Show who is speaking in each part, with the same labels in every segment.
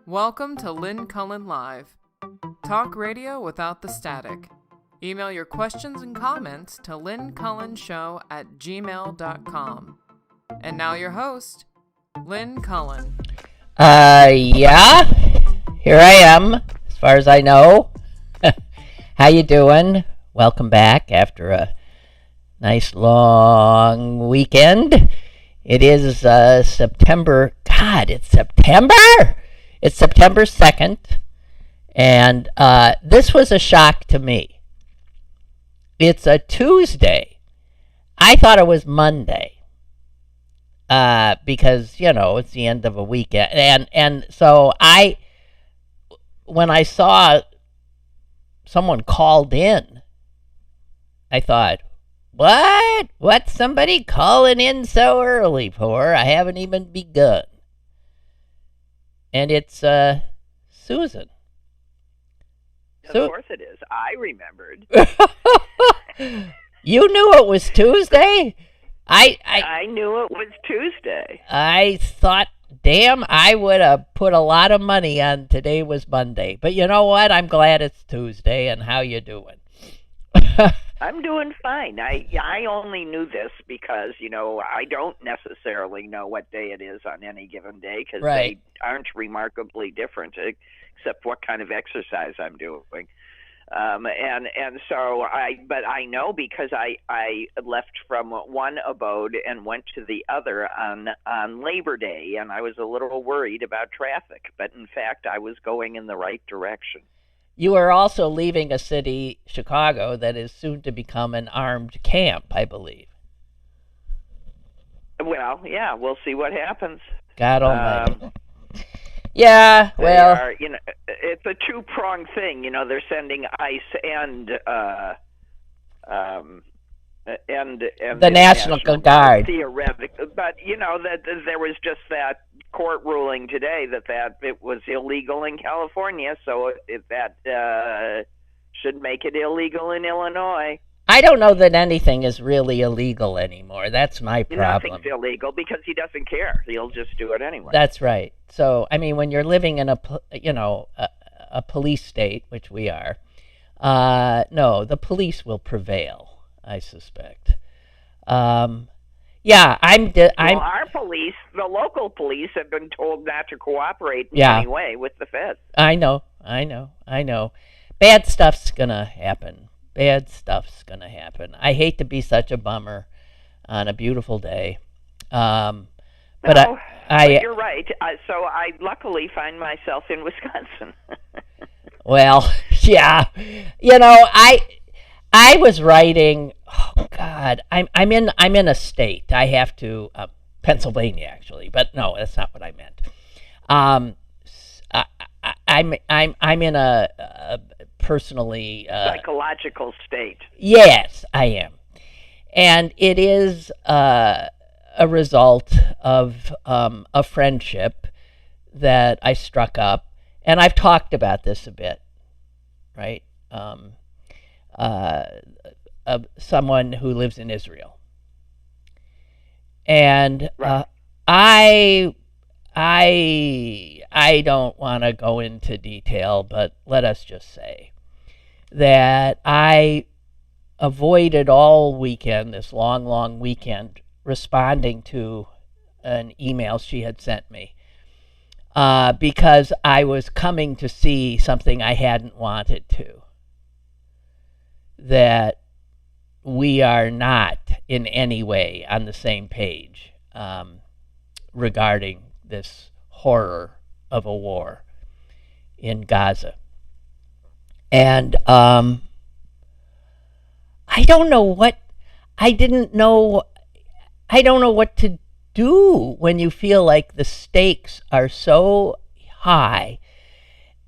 Speaker 1: Welcome to Lynn Cullen Live. Talk radio without the static. Email your questions and comments to lynncullenshow@gmail.com. And now your host, Lynn Cullen.
Speaker 2: Yeah. Here I am, as far as I know. How you doing? Welcome back after a nice long weekend. It is September. God, it's September! It's September 2nd. And this was a shock to me. It's a Tuesday. I thought it was Monday. Because, you know, it's the end of a weekend. And so when I saw someone called in, I thought, what? What's somebody calling in so early for? I haven't even begun. And it's Susan.
Speaker 3: Of course it is. I remembered.
Speaker 2: You knew it was Tuesday?
Speaker 3: I knew it was Tuesday.
Speaker 2: I thought, damn, I would have put a lot of money on today was Monday. But you know what? I'm glad it's Tuesday. And how you doing?
Speaker 3: I'm doing fine. I only knew this because, you know, I don't necessarily know what day it is on any given day because
Speaker 2: Right.
Speaker 3: they aren't remarkably different except what kind of exercise I'm doing. And so I know because I left from one abode and went to the other on Labor Day, and I was a little worried about traffic, but in fact I was going in the right direction.
Speaker 2: You are also leaving a city, Chicago, that is soon to become an armed camp, I believe.
Speaker 3: Well, yeah, we'll see what happens.
Speaker 2: God almighty. Yeah, well,
Speaker 3: you know, it's a two-pronged thing. You know, they're sending ICE and
Speaker 2: the National Guard.
Speaker 3: Theoretically, but you know that there was just that court ruling today that it was illegal in California, so that should make it illegal in Illinois.
Speaker 2: I don't know that anything is really illegal anymore. That's my problem.
Speaker 3: Nothing's illegal because he doesn't care. He'll just do it anyway.
Speaker 2: That's right. So, I mean, when you're living in a police state, which we are, no, the police will prevail, I suspect. Yeah,
Speaker 3: our police, the local police, have been told not to cooperate in any way with the feds.
Speaker 2: I know. Bad stuff's gonna happen. I hate to be such a bummer on a beautiful day. But
Speaker 3: you're right. So I luckily find myself in Wisconsin.
Speaker 2: Well, yeah. You know, I was writing. Oh God, I'm in a state. I have to Pennsylvania actually, but no, that's not what I meant. I'm in a personally
Speaker 3: psychological state.
Speaker 2: Yes, I am, and it is a result of a friendship that I struck up, and I've talked about this a bit, right? Someone who lives in Israel, and
Speaker 3: right.
Speaker 2: I don't want to go into detail, but let us just say that I avoided all weekend, this long weekend, responding to an email she had sent me because I was coming to see something I hadn't wanted to. That we are not in any way on the same page regarding this horror of a war in Gaza. And I don't know what to do when you feel like the stakes are so high.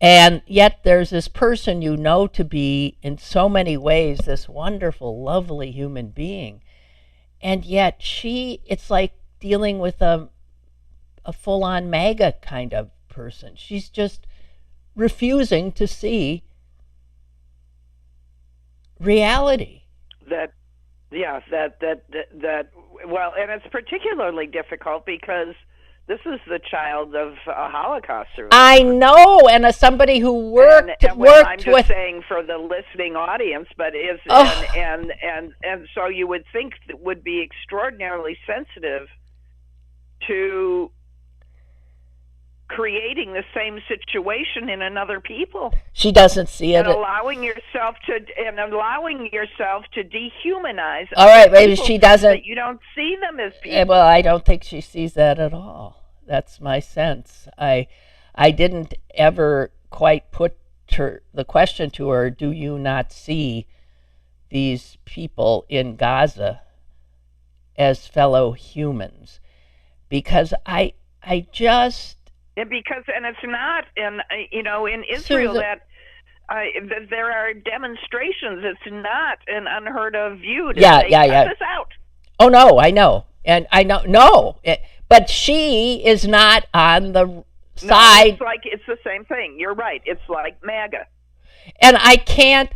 Speaker 2: And yet there's this person you know to be, in so many ways, this wonderful, lovely human being. And yet it's like dealing with a full-on MAGA kind of person. She's just refusing to see reality.
Speaker 3: Well, and it's particularly difficult because This is the child of a Holocaust survivor.
Speaker 2: I know, and as somebody who worked
Speaker 3: I'm just
Speaker 2: with
Speaker 3: saying for the listening audience, but and so you would think that would be extraordinarily sensitive to creating the same situation in another people.
Speaker 2: She doesn't see it.
Speaker 3: And allowing yourself to dehumanize.
Speaker 2: All right, maybe she doesn't.
Speaker 3: That you don't see them as people.
Speaker 2: Well, I don't think she sees that at all. That's my sense. I didn't ever quite put the question to her, do you not see these people in Gaza as fellow humans? Because I just...
Speaker 3: And it's not in Israel,
Speaker 2: Susan,
Speaker 3: that there are demonstrations. It's not an unheard of view to
Speaker 2: yeah.
Speaker 3: cut this out.
Speaker 2: Oh no, I know, and I know. But she is not on the side.
Speaker 3: No, it's the same thing. You're right. It's like MAGA.
Speaker 2: And I can't.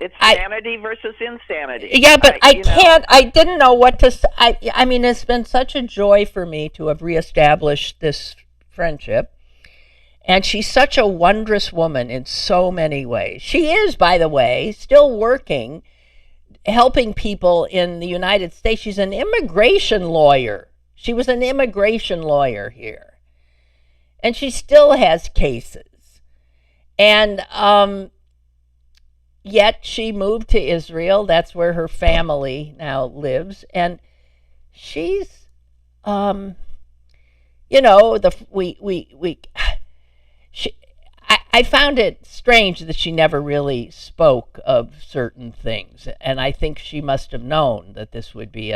Speaker 3: It's sanity versus insanity.
Speaker 2: Yeah, but I can't. I didn't know what to say. I mean, it's been such a joy for me to have reestablished this friendship. And she's such a wondrous woman in so many ways. She is, by the way, still working, helping people in the United States. She's an immigration lawyer. She was an immigration lawyer here. And she still has cases. And yet she moved to Israel. That's where her family now lives. And she's, I found it strange that she never really spoke of certain things. And I think she must have known that this would be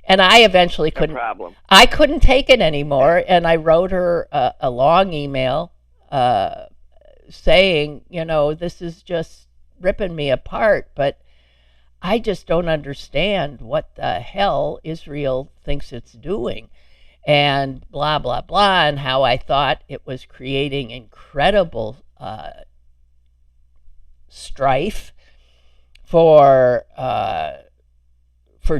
Speaker 2: and I eventually couldn't.
Speaker 3: Problem.
Speaker 2: I couldn't take it anymore, and I wrote her a long email saying, this is just ripping me apart, but I just don't understand what the hell Israel thinks it's doing, and blah blah blah, and how I thought it was creating incredible strife for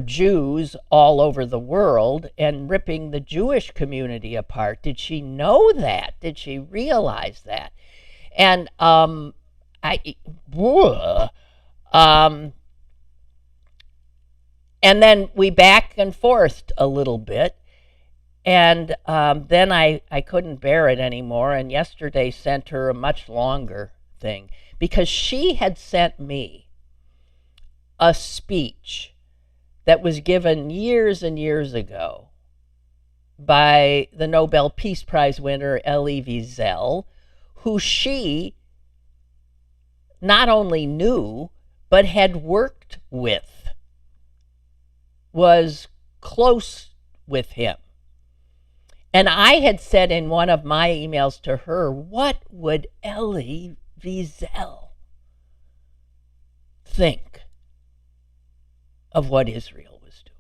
Speaker 2: Jews all over the world and ripping the Jewish community apart. Did she know that? Did she realize that? And and then we back and forthed a little bit, and then I couldn't bear it anymore, and yesterday sent her a much longer thing, because she had sent me a speech that was given years and years ago by the Nobel Peace Prize winner Elie Wiesel, who she not only knew, but had worked with, was close with him. And I had said in one of my emails to her, what would Elie Wiesel think of what Israel was doing?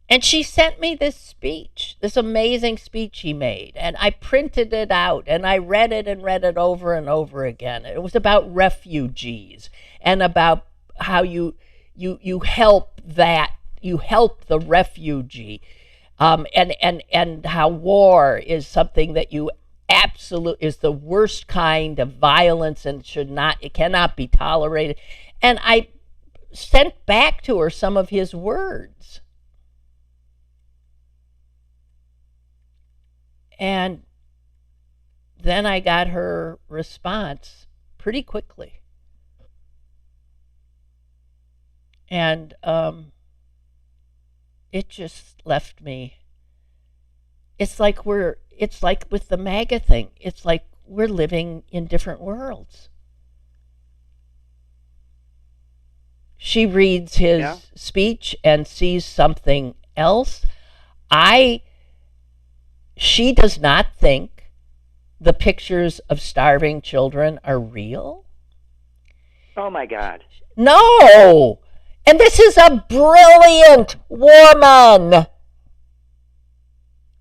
Speaker 2: And she sent me this speech, this amazing speech he made, and I printed it out, and I read it over and over again. It was about refugees and about how you help the refugee, and how war is something that is the worst kind of violence and it cannot be tolerated. And I sent back to her some of his words. And then I got her response pretty quickly. And it just left me. It's like with the MAGA thing. It's like we're living in different worlds. She reads his speech and sees something else. She does not think the pictures of starving children are real.
Speaker 3: Oh my God.
Speaker 2: No! And this is a brilliant woman.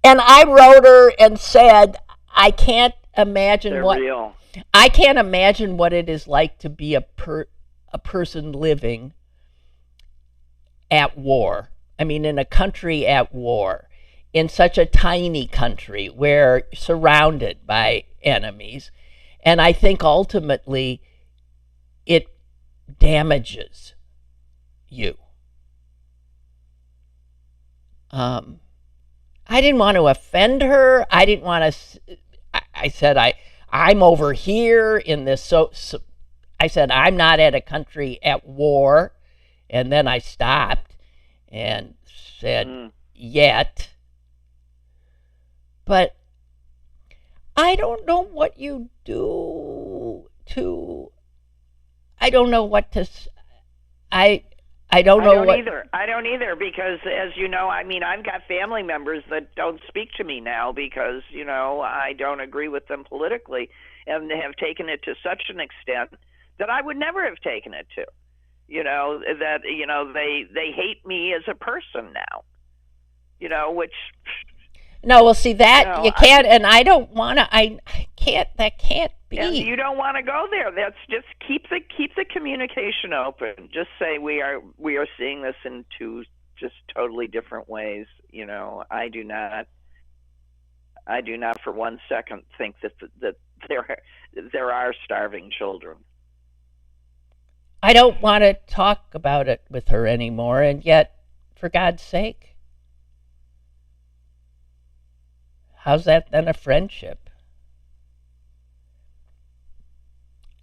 Speaker 2: And I wrote her and said, I can't imagine
Speaker 3: real.
Speaker 2: I can't imagine what it is like to be a person living at war. I mean, in a country at war, in such a tiny country where surrounded by enemies. And I think ultimately it damages you. I didn't want to offend her. I didn't want to. I said I'm over here in this. So I said I'm not at a country at war, and then I stopped and said yet. But I don't know what you do to. I don't know what to. I don't know what.
Speaker 3: I don't either because, as you know, I mean, I've got family members that don't speak to me now because, you know, I don't agree with them politically and have taken it to such an extent that I would never have taken it to. You know, that, you know, they hate me as a person now, you know, which.
Speaker 2: No, well, see, that you can't, and I don't want to. I can't. That can't be.
Speaker 3: And you don't want to go there. That's just keep the communication open. Just say we are seeing this in two just totally different ways. You know, I do not for 1 second think that there are starving children.
Speaker 2: I don't want to talk about it with her anymore, and yet, for God's sake. How's that then a friendship?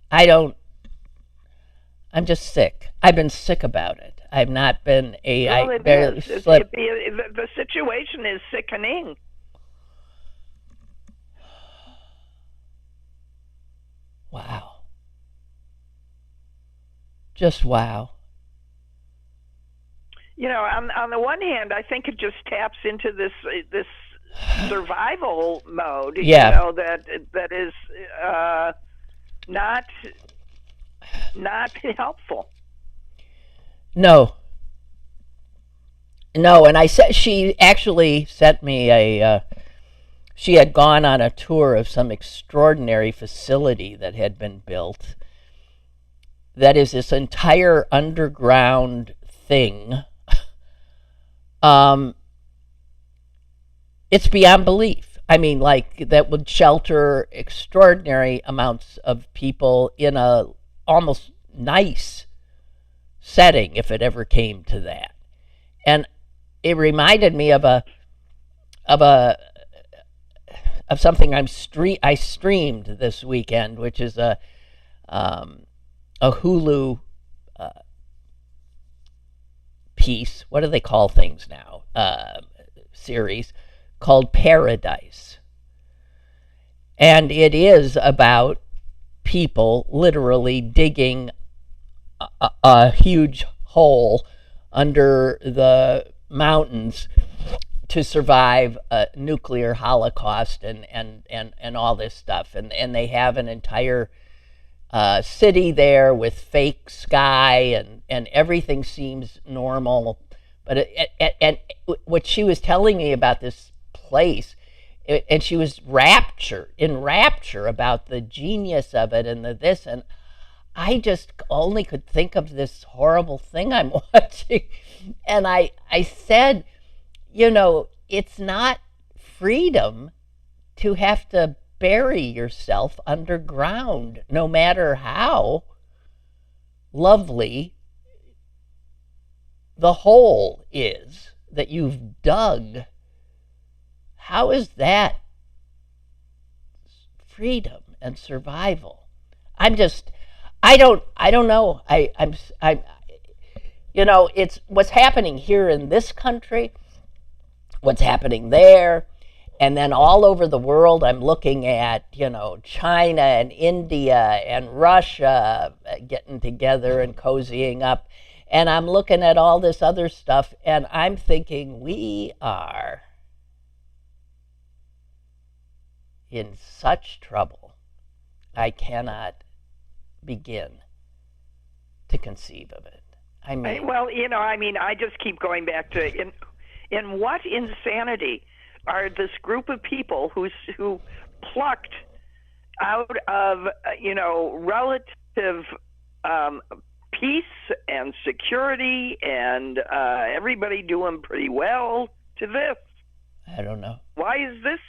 Speaker 2: I'm just sick. I've been sick about it. I've not been I barely slept.
Speaker 3: The situation is sickening.
Speaker 2: Wow. Just wow.
Speaker 3: You know, on the one hand, I think it just taps into this survival mode,
Speaker 2: yeah.
Speaker 3: You know, that is not helpful.
Speaker 2: No, and I said she actually sent me she had gone on a tour of some extraordinary facility that had been built. That is this entire underground thing. It's beyond belief. I mean, like, that would shelter extraordinary amounts of people in a almost nice setting if it ever came to that. And it reminded me of something I streamed this weekend, which is a Hulu piece. What do they call things now? Series called Paradise. And it is about people literally digging a huge hole under the mountains to survive a nuclear holocaust and all this stuff. And they have an entire city there with fake sky and everything seems normal. But and what she was telling me about this place, and she was in rapture about the genius of it and this, and I just only could think of this horrible thing I'm watching. And I said, you know, it's not freedom to have to bury yourself underground, no matter how lovely the hole is that you've dug. How is that freedom and survival? I don't know. I'm you know, it's what's happening here in this country, what's happening there, and then all over the world. I'm looking at, you know, China and India and Russia getting together and cozying up. And I'm looking at all this other stuff, and I'm thinking we are in such trouble. I cannot begin to conceive of it. I mean,
Speaker 3: well, you know, I mean, I just keep going back to in what insanity are this group of people who plucked out of, you know, relative peace and security and everybody doing pretty well to this?
Speaker 2: I don't know.
Speaker 3: Why is this?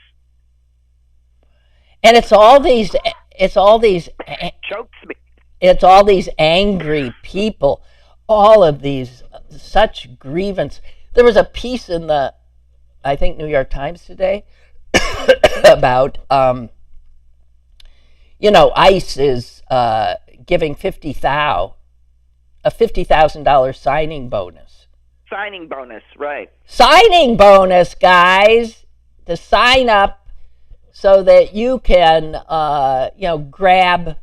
Speaker 2: And it's all these
Speaker 3: Chokes me.
Speaker 2: it's all these angry people, all of these such grievance. There was a piece in the, I think, New York Times today about, ICE is giving a $50,000 signing bonus.
Speaker 3: Signing bonus, right.
Speaker 2: Signing bonus, guys, to sign up so that you can, grab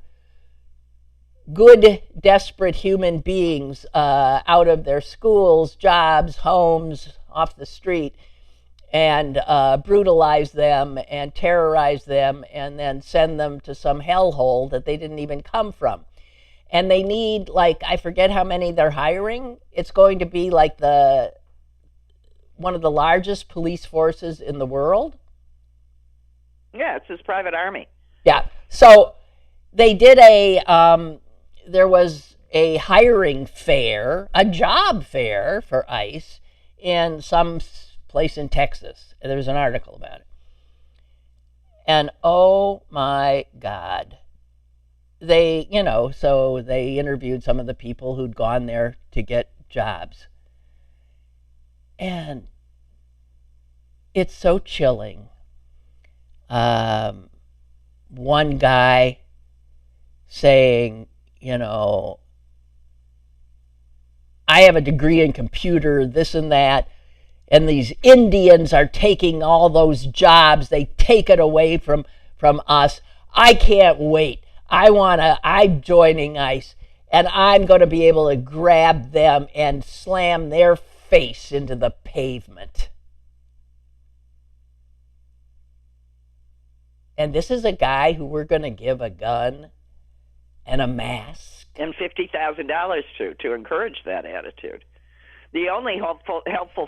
Speaker 2: good, desperate human beings out of their schools, jobs, homes, off the street, and brutalize them and terrorize them and then send them to some hellhole that they didn't even come from. And they need, I forget how many they're hiring. It's going to be like one of the largest police forces in the world.
Speaker 3: Yeah, it's his private army.
Speaker 2: Yeah. So they did there was a hiring fair, a job fair for ICE in some place in Texas. There's an article about it. And oh my God. They interviewed some of the people who'd gone there to get jobs. And it's so chilling. One guy saying, I have a degree in computer, this and that, and these Indians are taking all those jobs. They take it away from us. I can't wait. I'm joining ICE, and I'm going to be able to grab them and slam their face into the pavement. And this is a guy who we're going to give a gun and a mask.
Speaker 3: And $50,000 to encourage that attitude. The only helpful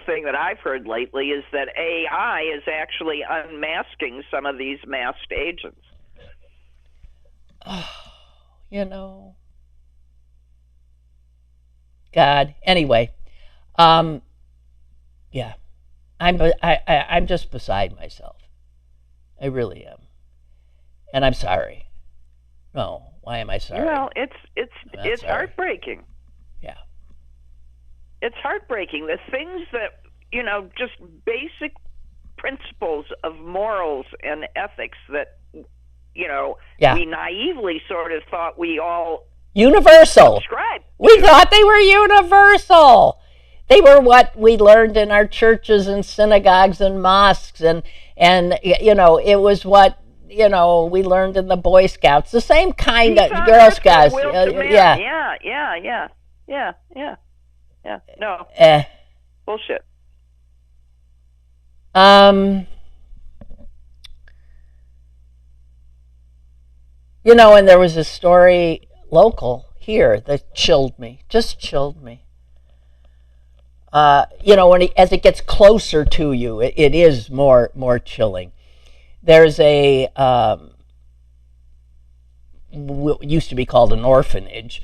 Speaker 3: thing that I've heard lately is that AI is actually unmasking some of these masked agents.
Speaker 2: God. Anyway, I'm just beside myself. I really am, and I'm sorry. No, why am I sorry?
Speaker 3: Well, it's heartbreaking.
Speaker 2: Yeah,
Speaker 3: it's heartbreaking. The things that just basic principles of morals and ethics that we naively sort of thought we all
Speaker 2: universal.
Speaker 3: Subscribed.
Speaker 2: We thought they were universal. They were what we learned in our churches and synagogues and mosques, and it was what we learned in the Boy Scouts. The same kind of Girl Scouts.
Speaker 3: Yeah. No. Bullshit.
Speaker 2: And there was a story local here that chilled me. Just chilled me. As it gets closer to you, it is more chilling. There's a what used to be called an orphanage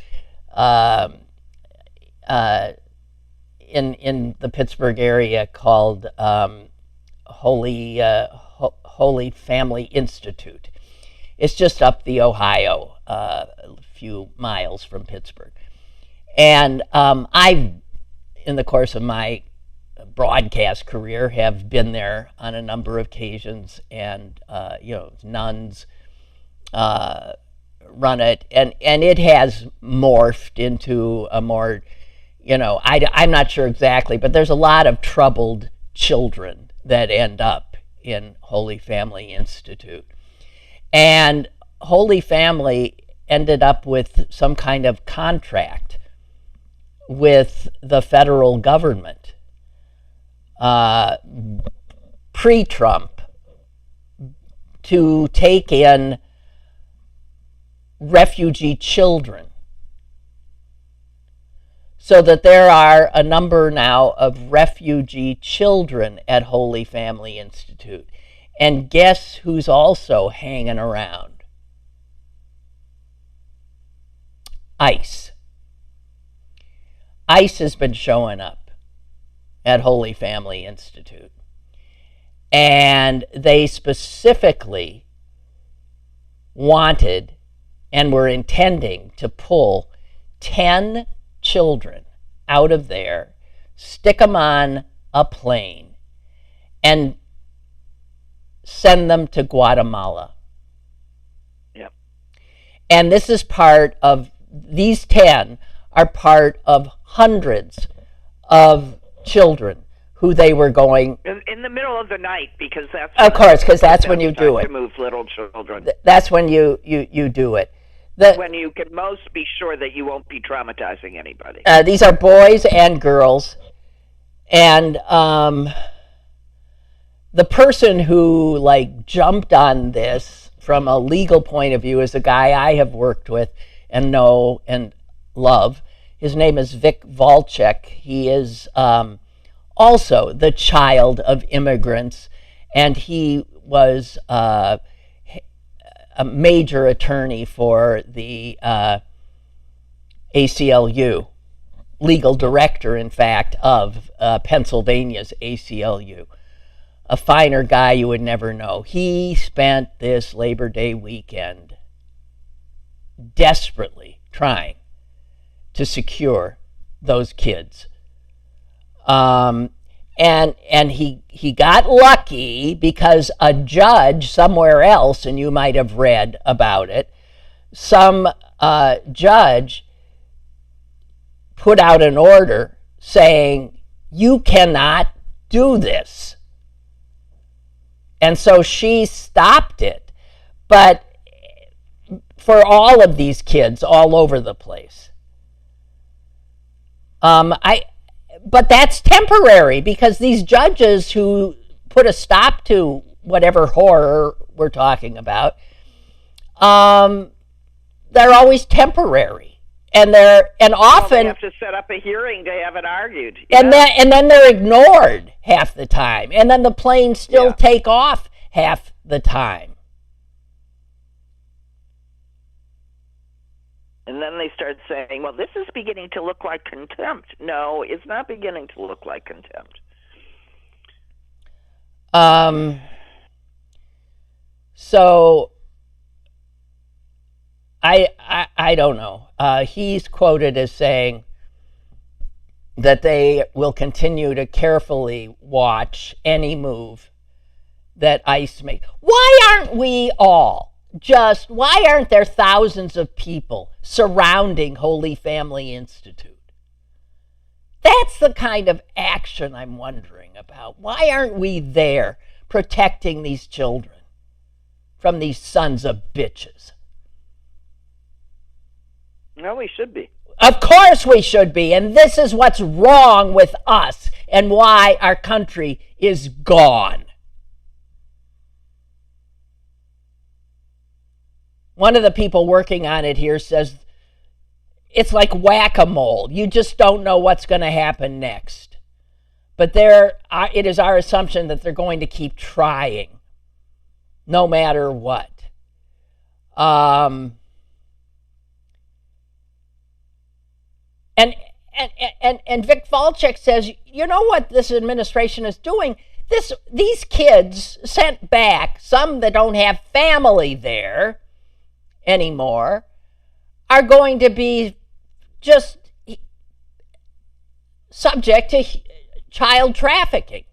Speaker 2: in the Pittsburgh area called Holy Family Institute. It's just up the Ohio, a few miles from Pittsburgh. And I've, in the course of my broadcast career, have been there on a number of occasions, and nuns run it, and it has morphed into a more, I'm not sure exactly, but there's a lot of troubled children that end up in Holy Family Institute. And Holy Family ended up with some kind of contract with the federal government, pre-Trump, to take in refugee children. So that there are a number now of refugee children at Holy Family Institute. And guess who's also hanging around? ICE. ICE has been showing up at Holy Family Institute. And they specifically wanted and were intending to pull 10 children out of there, stick them on a plane, and send them to Guatemala.
Speaker 3: Yep.
Speaker 2: And this is these 10 are part of hundreds of children who they were going
Speaker 3: in the middle of the night, because that's
Speaker 2: of course, because that's when you do it.
Speaker 3: To move little children.
Speaker 2: That's when you do it.
Speaker 3: When you can most be sure that you won't be traumatizing anybody.
Speaker 2: These are boys and girls, and the person who jumped on this from a legal point of view is a guy I have worked with and know and love. His name is Vic Volchek. He is also the child of immigrants, and he was a major attorney for the ACLU, legal director, in fact, of Pennsylvania's ACLU. A finer guy you would never know. He spent this Labor Day weekend desperately trying to secure those kids. And he got lucky because a judge somewhere else, and you might have read about it, some judge put out an order saying, you cannot do this. And so she stopped it. But for all of these kids all over the place. But that's temporary, because these judges who put a stop to whatever horror we're talking about, they're always temporary, and often
Speaker 3: they have to set up a hearing to have it argued.
Speaker 2: And then they're ignored half the time, and then the planes still take off half the time.
Speaker 3: And then they start saying, well, this is beginning to look like contempt. No, it's not beginning to look like contempt.
Speaker 2: So I don't know. He's quoted as saying that they will continue to carefully watch any move that ICE makes. Why aren't we all why aren't there thousands of people surrounding Holy Family Institute? That's the kind of action I'm wondering about. Why aren't we there protecting these children from these sons of bitches?
Speaker 3: No, we should be.
Speaker 2: Of course we should be. And this is what's wrong with us and why our country is gone. One of the people working on it here says it's like whack-a-mole. You just don't know what's going to happen next. But it is our assumption that they're going to keep trying, no matter what. And Vic Volchek says, you know what this administration is doing? These kids sent back, some that don't have family there anymore, are going to be just subject to child trafficking.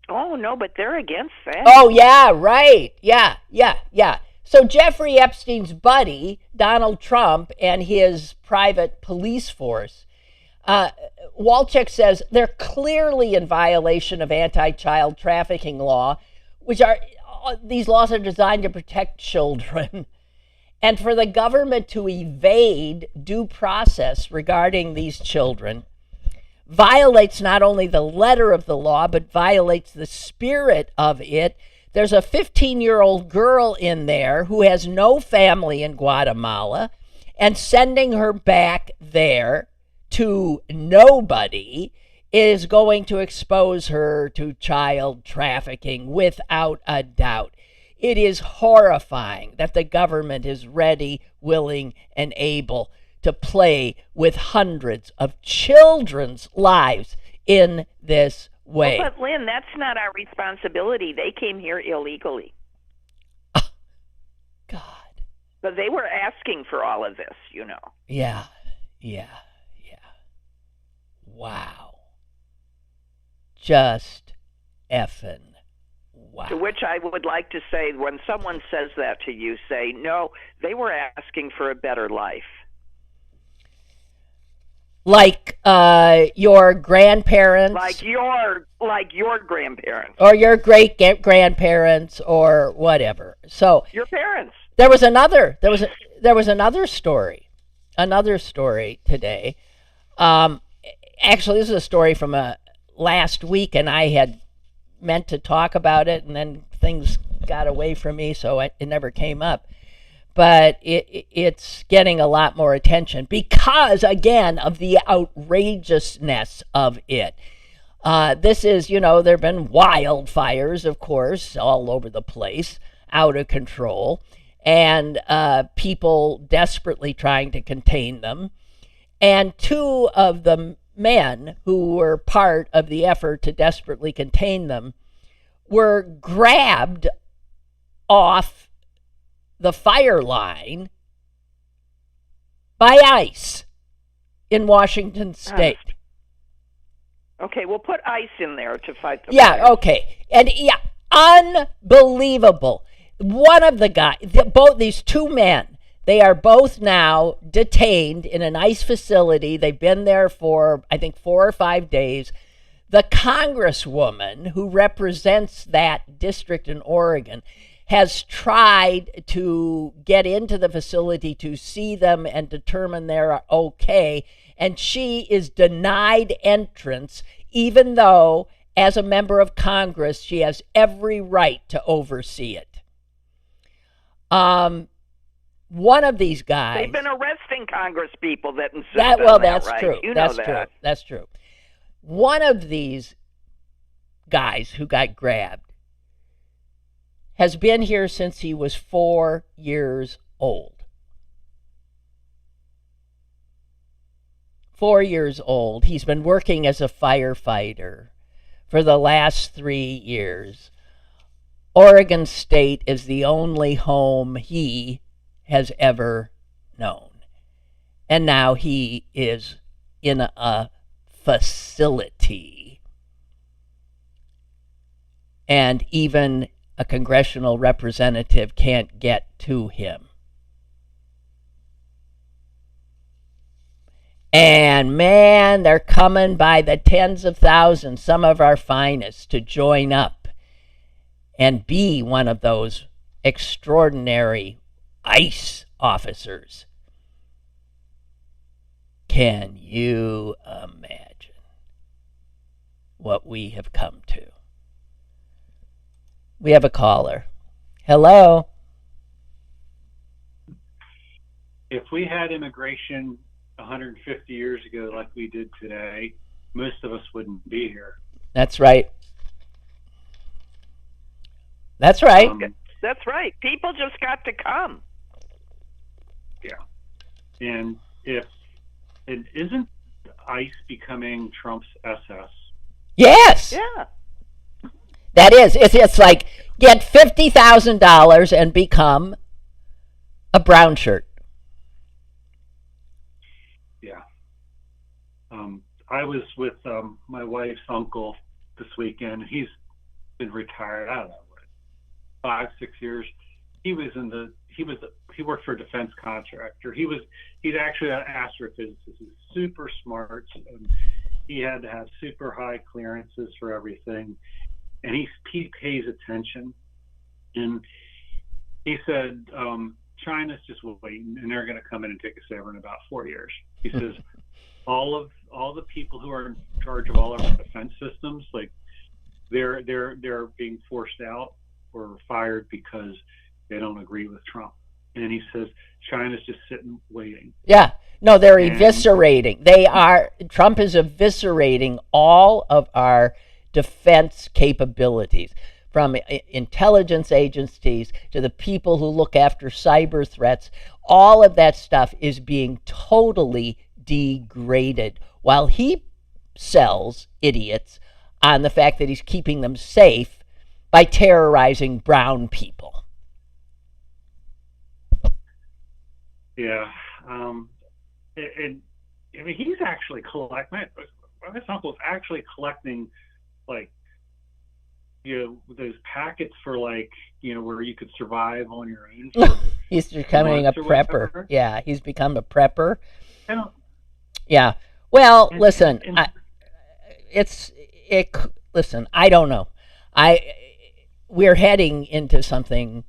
Speaker 3: Oh, no, but they're against that.
Speaker 2: Oh, yeah, right. Yeah. So Jeffrey Epstein's buddy, Donald Trump, and his private police force, Walchek says they're clearly in violation of anti-child trafficking law, these laws are designed to protect children. And for the government to evade due process regarding these children violates not only the letter of the law, but violates the spirit of it. There's a 15-year-old girl in there who has no family in Guatemala, and sending her back there to nobody is going to expose her to child trafficking without a doubt. It is horrifying that the government is ready, willing, and able to play with hundreds of children's lives in this way.
Speaker 3: Well, but Lynn, that's not our responsibility. They came here illegally.
Speaker 2: God.
Speaker 3: But they were asking for all of this, you know.
Speaker 2: Yeah. Wow. Just effing wow.
Speaker 3: To which I would like to say, when someone says that to you, say, no, they were asking for a better life.
Speaker 2: Like your grandparents,
Speaker 3: like your grandparents,
Speaker 2: or your great grandparents, or whatever. So
Speaker 3: your parents.
Speaker 2: There was another story today. Actually, this is a story from last week, and I had meant to talk about it, and then things got away from me, so it never came up. But it's getting a lot more attention because, again, of the outrageousness of it. This is, there have been wildfires, of course, all over the place, out of control, and people desperately trying to contain them. And two of the men who were part of the effort to desperately contain them were grabbed off the fire line by ICE in Washington State.
Speaker 3: Okay, we'll put ICE in there to fight the
Speaker 2: fire.
Speaker 3: Yeah,
Speaker 2: okay. And unbelievable. One of the guys, both these two men, they are both now detained in an ICE facility. They've been there for, I think, 4 or 5 days. The congresswoman who represents that district in Oregon has tried to get into the facility to see them and determine they're okay. And she is denied entrance, even though, as a member of Congress, she has every right to oversee it. One of these guys...
Speaker 3: They've been arresting Congress people that insist on that,
Speaker 2: that's
Speaker 3: right?
Speaker 2: True.
Speaker 3: You
Speaker 2: that's
Speaker 3: know
Speaker 2: true.
Speaker 3: that.
Speaker 2: That's true. One of these guys who got grabbed has been here since he was 4 years old. 4 years old. He's been working as a firefighter for the last 3 years. Oregon State is the only home he has ever known. And now he is in a facility. And even a congressional representative can't get to him. And man, they're coming by the tens of thousands, some of our finest, to join up and be one of those extraordinary ICE officers. Can you imagine what we have come to? We have a caller. Hello.
Speaker 4: If we had immigration 150 years ago like we did today, most of us wouldn't be here.
Speaker 2: That's right. That's right.
Speaker 3: That's right. People just got to come.
Speaker 4: Yeah. And if it isn't ICE becoming Trump's SS?
Speaker 2: Yes.
Speaker 3: Yeah.
Speaker 2: That is. It's like get $50,000 and become a brown shirt.
Speaker 4: Yeah. I was with my wife's uncle this weekend. He's been retired, I don't know, 5, 6 years. He worked for a defense contractor. He's actually an astrophysicist. He's super smart. He had to have super high clearances for everything, and he pays attention. And he said, China's just waiting, and they're going to come in and take us over in about 4 years. He says, all the people who are in charge of all our defense systems, like they're being forced out or fired because they don't agree with Trump. And he says China's just sitting waiting.
Speaker 2: Yeah. No, they're eviscerating. Trump is eviscerating all of our defense capabilities. from intelligence agencies to the people who look after cyber threats. All of that stuff is being totally degraded while he sells idiots on the fact that he's keeping them safe by terrorizing brown people.
Speaker 4: Yeah. I mean, he's actually collecting. My uncle's actually collecting, like, those packets for, like, where you could survive on your own.
Speaker 2: He's becoming a prepper. Whatever. Yeah, he's become a prepper. Yeah. Well, listen, listen, I don't know. We're heading into something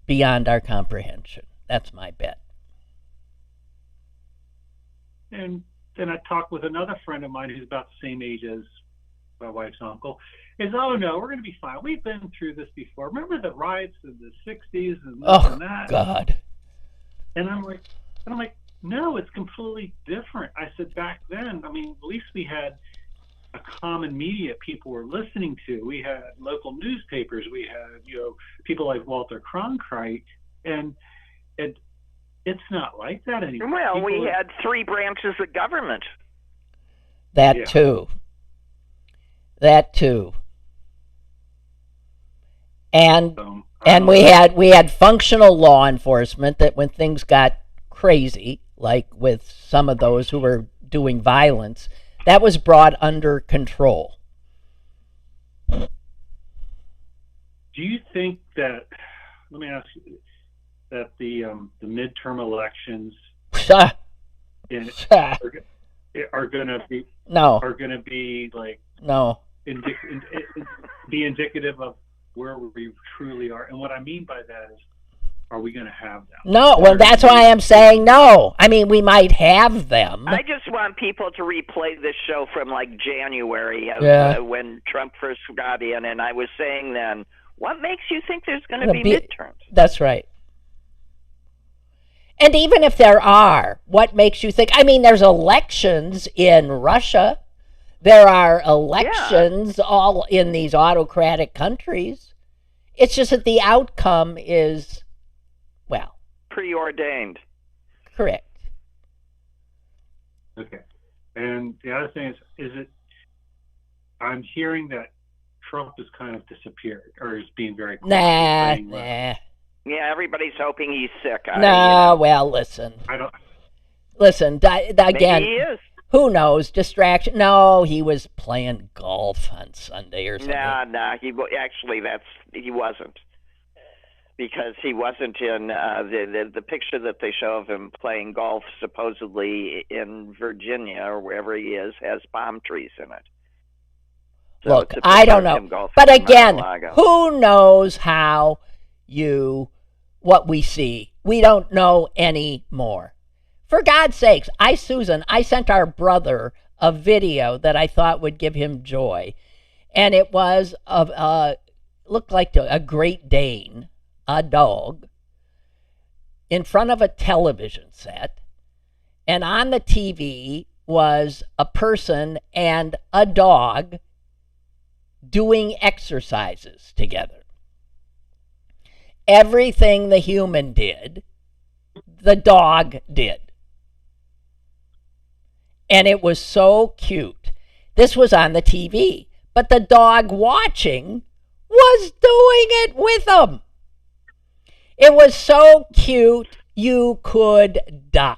Speaker 2: beyond our comprehension. That's my bet.
Speaker 4: And then I talked with another friend of mine who's about the same age as my wife's uncle. Is, oh no, we're going to be fine. We've been through this before. Remember the riots in the '60s and this and that?
Speaker 2: Oh God!
Speaker 4: And I'm like, no, it's completely different. I said back then, I mean, at least we had a common media people were listening to. We had local newspapers. We had people like Walter Cronkite, and it's not like that anymore.
Speaker 3: Well, we had 3 branches of government.
Speaker 2: That too. And we had functional law enforcement that when things got crazy, like with some of those who were doing violence, that was brought under control.
Speaker 4: Do you think that, let me ask you, that the midterm elections are going to be like be indicative of where we truly are? And what I mean by that is, are we going to have them?
Speaker 2: No, well, that's why I'm saying no. I mean, we might have them.
Speaker 3: I just want people to replay this show from like January when Trump first got in, and I was saying then, what makes you think there's going to be midterms?
Speaker 2: That's right. And even if there are, what makes you think? I mean, there's elections in Russia. There are elections all in these autocratic countries. It's just that the outcome is, well,
Speaker 3: preordained.
Speaker 2: Correct.
Speaker 4: Okay. And the other thing is I'm hearing that Trump has kind of disappeared, or is being very quiet.
Speaker 2: Nah.
Speaker 3: Yeah, everybody's hoping he's sick.
Speaker 2: Well, listen. Listen, again,
Speaker 3: maybe he is.
Speaker 2: Who knows? Distraction. No, he was playing golf on Sunday or something.
Speaker 3: Nah. He wasn't. Because he wasn't in the picture that they show of him playing golf supposedly in Virginia or wherever he is has palm trees in it. So
Speaker 2: look, I don't know. But again, who knows what we see? We don't know anymore. For God's sakes, Susan, I sent our brother a video that I thought would give him joy. And it was looked like a Great Dane, a dog, in front of a television set. And on the TV was a person and a dog doing exercises together. Everything the human did, the dog did. And it was so cute. This was on the TV, but the dog watching was doing it with them. It was so cute, you could die.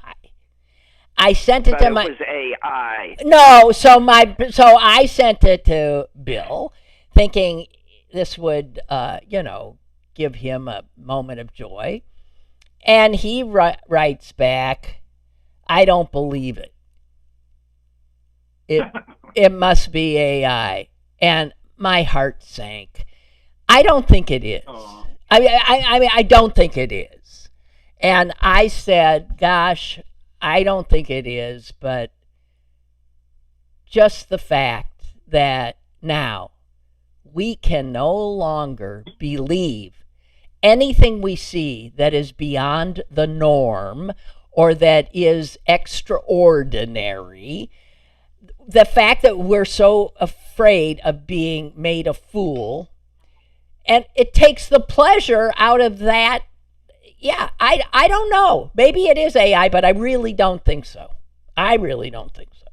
Speaker 2: I sent it to my.
Speaker 3: It was AI.
Speaker 2: No, so I sent it to Bill, thinking this would, give him a moment of joy, and he writes back, "I don't believe it. It must be AI," and my heart sank. I don't think it is.
Speaker 4: Aww.
Speaker 2: I don't think it is. And I said, gosh, I don't think it is, but just the fact that now we can no longer believe anything we see that is beyond the norm or that is extraordinary. The fact that we're so afraid of being made a fool And it takes the pleasure out of that. Yeah, I don't know. Maybe it is AI, but I really don't think so. I really don't think so.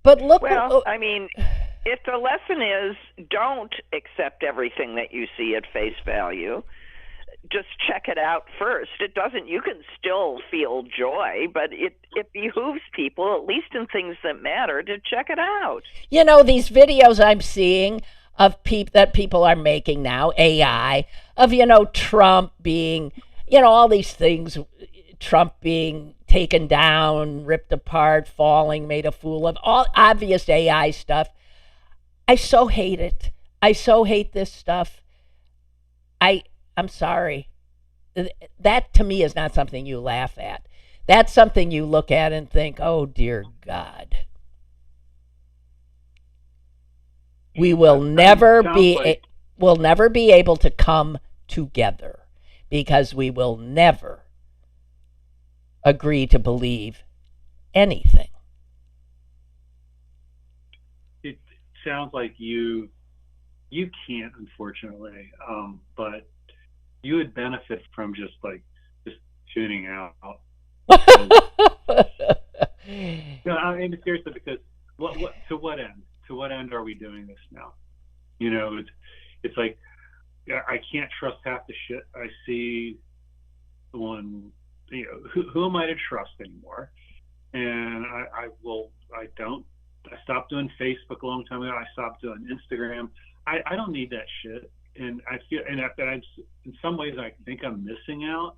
Speaker 2: But look.
Speaker 3: Well, I mean, if the lesson is don't accept everything that you see at face value, just check it out first. It doesn't, you can still feel joy, but it behooves people, at least in things that matter, to check it out.
Speaker 2: You know, these videos I'm seeing of that people are making now, AI, of, Trump being, all these things, Trump being taken down, ripped apart, falling, made a fool of, all obvious AI stuff. I so hate it. I so hate this stuff. I'm sorry. That to me is not something you laugh at. That's something you look at and think, oh dear God. We will never be able to come together because we will never agree to believe anything.
Speaker 4: It sounds like you can't, unfortunately, but you would benefit from just tuning out. No, I mean seriously, because what to what end? To what end are we doing this now? It's like I can't trust half the shit I see. Who am I to trust anymore? And I stopped doing Facebook a long time ago. I stopped doing Instagram. I don't need that shit. And I feel, and in some ways I think I'm missing out,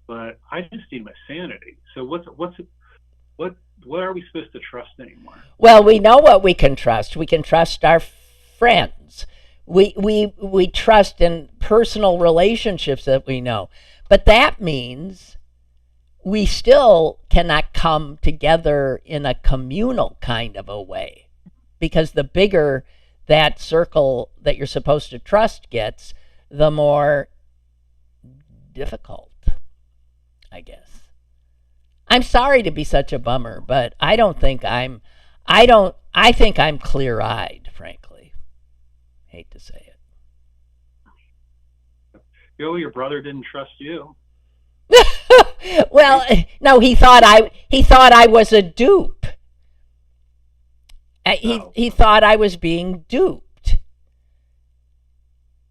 Speaker 4: but I just need my sanity. So what are we supposed to trust anymore?
Speaker 2: Well, we know what we can trust. We can trust our friends. We trust in personal relationships that we know. But that means we still cannot come together in a communal kind of a way, because the bigger that circle that you're supposed to trust gets, the more difficult, I guess. I'm sorry to be such a bummer, but I think I'm clear-eyed, frankly. Hate to say
Speaker 4: it. Your brother didn't trust you.
Speaker 2: Well, no, he thought I was a dupe. He thought I was being duped,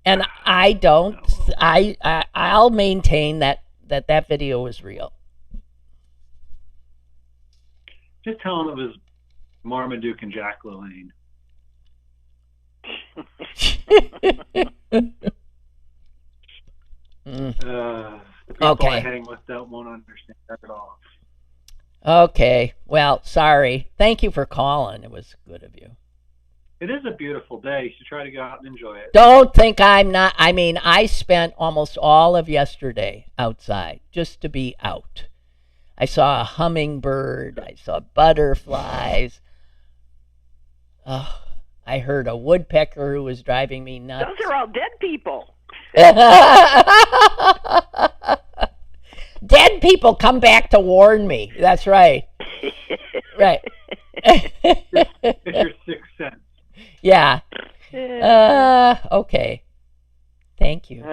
Speaker 2: and I don't.
Speaker 4: No.
Speaker 2: I'll maintain that video was real.
Speaker 4: Just tell him it was Marmaduke and Jack LaLanne. The people I hang with won't understand that at all.
Speaker 2: Okay. Well, sorry. Thank you for calling. It was good of you.
Speaker 4: It is a beautiful day. You should try to go out and enjoy it.
Speaker 2: Don't think I'm not. I mean, I spent almost all of yesterday outside just to be out. I saw a hummingbird. I saw butterflies. Oh, I heard a woodpecker who was driving me nuts.
Speaker 3: Those are all dead people.
Speaker 2: Dead people come back to warn me. That's right. Right.
Speaker 4: It's your sixth sense.
Speaker 2: Yeah. Okay. Thank you.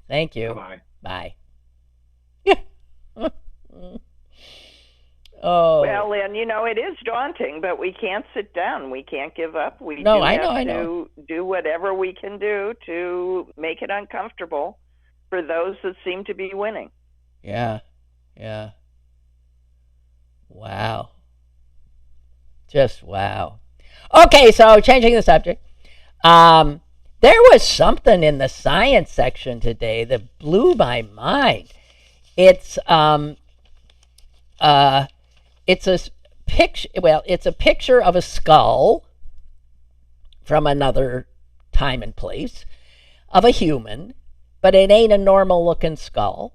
Speaker 2: Thank you.
Speaker 4: Bye.
Speaker 2: Oh.
Speaker 3: Well, Lynn, it is daunting, but we can't sit down. We can't give up. We
Speaker 2: I
Speaker 3: have
Speaker 2: know.
Speaker 3: to do whatever we can do to make it uncomfortable for those that seem to be winning.
Speaker 2: Yeah. Wow. Just wow. Okay, so changing the subject. There was something in the science section today that blew my mind. It's a picture. Well, it's a picture of a skull from another time and place of a human, but it ain't a normal looking skull.